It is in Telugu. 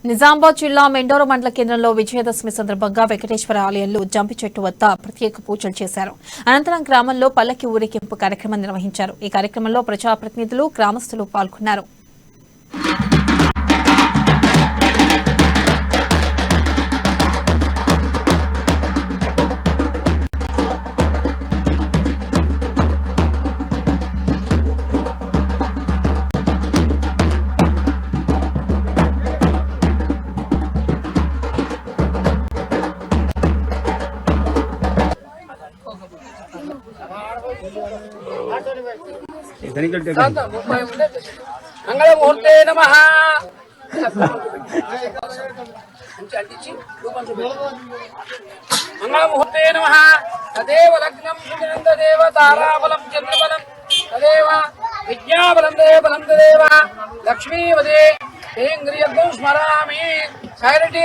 నిజామాబాద్ జిల్లా మెండోర మండల కేంద్రంలో విజయదశమి సందర్భంగా వెంకటేశ్వర ఆలయంలో జంపి చెట్టు వద్ద ప్రత్యేక పూజలు చేశారు. అనంతరం గ్రామంలో పల్లకి ఊరేగింపు కార్యక్రమం నిర్వహించారు. ఈ కార్యక్రమంలో ప్రజాప్రతినిధులు, గ్రామస్తులు పాల్గొన్నారు. मंगलमूर्ते नमः। मंगलमूर्ते नमः। तदेव लग्नं सुजनं तदेव ताराबलं चंद्रबलं तदेव विज्ञाबलं तदेव लक्ष्मीवदे इंद्रियं स्मरामि। साइलेंट